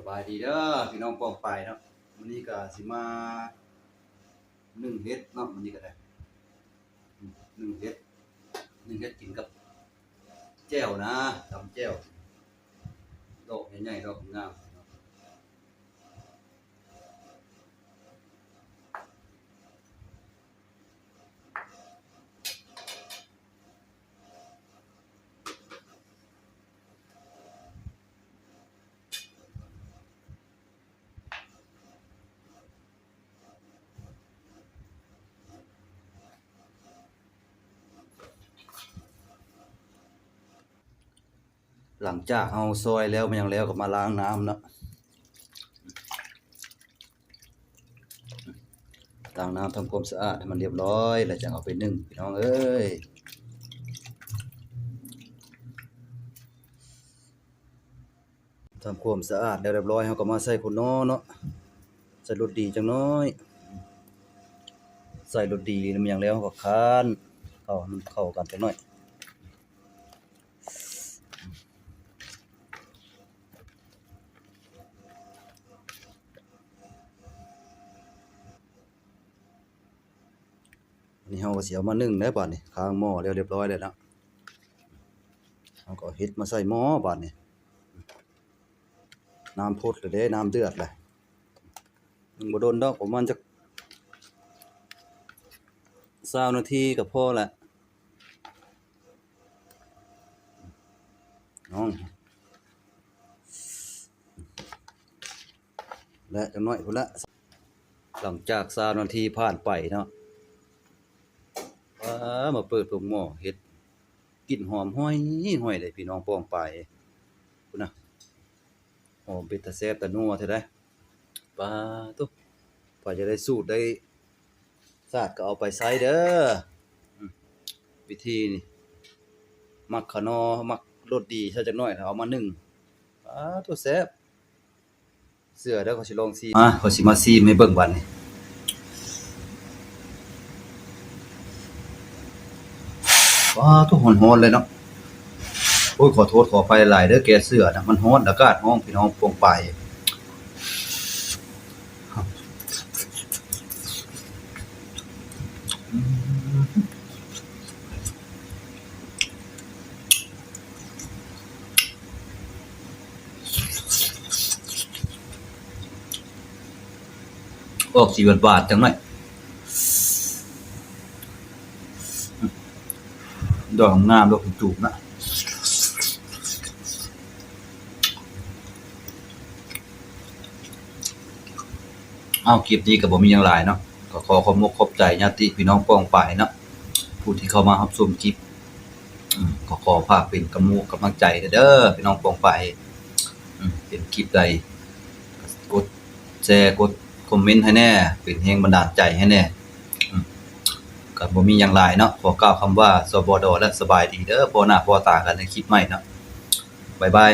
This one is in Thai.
สบายดีเด้อพี่น้องป้องไปเนาะวันนี้ก็สิมานึ่งเฮ็ดเนาะวันนี้ก็ได้นึ่งเฮ็ดกินกับแจ่วนะตำแจ่วดอกใหญ่ๆดอกงามหลังจากเฮาซอยแล้วมันยังแล้วก็มาล้างน้ำเนาะล้างน้ำทำความสะอาดให้มันเรียบร้อยแล้วจะเอาไปนึ่งพี่น้องเอ้ยทำความสะอาดแล้วเรียบร้อยเฮาก็มาใส่พุ่นน้อเนาะใส่รสดีจังน้อยใส่รสดีมันยังแล้วก็ค้านเข้ากันจังน้อยนี่เฮาก็สิเอามานึ่งแล้วบัดนี้ค้างหม้อแล้วเรียบร้อยแล้วนะเฮาก็เฮ็ดมาใส่หม้อบัดนี้น้ำพดแล้วเด้น้ำเดือดแล้วนึ่งบ่โดนดอกประมาณจัก20นาทีก็พอแล้วน้องและจังน้อยพุ่นละหลังจาก20นาทีผ่านไปเนาะมาเปิดพวกหม้อเฮ็ดกลิ่นหอมห้อยเลยพี่น้องป้องไปพุ่นน่ะหอมเป็นตาแซ่บตานัวแท้เด้ปาตุกว่าจะได้สูตรได้ศาสตร์ก็เอาไปใช้เด้อวิธีนี่มักขะนอมักรสดีซะจักหน่อยเอามานึ่งตัวแซ่บเสือเด้อเขาสิลองซีเขาสิมาซีมให้เบิ่งบัดนี้ทุกร้อนๆเลยเนาะโอ้ยขอโทษขออภัยหลายเด้อแกเสือนะมันร้อนอากาศร้อนพี่น้องโปร่งไปออกสีหวานๆจังหน่อยดอกงามดอกจุกๆนะคลิปนี้ก็บ่มีหยังหลายเนาะก็ขอขอบคุณขอบใจญาติพี่น้องป้องปายเนาะผู้ที่เข้ามารับชมคลิปก็ขอฝากเป็นกำลังใจเด้อพี่น้องป้องปายเป็นคลิปใดกดแชร์กดคอมเมนต์ให้แน่เป็นแรงบันดาลใจให้แน่ก็บ่มีหยังหลายเนาะขอกล่าวคำว่าสบดและสบายดีเด้อพอหน้าพอตากันในคลิปใหม่เนาะบ๊ายบาย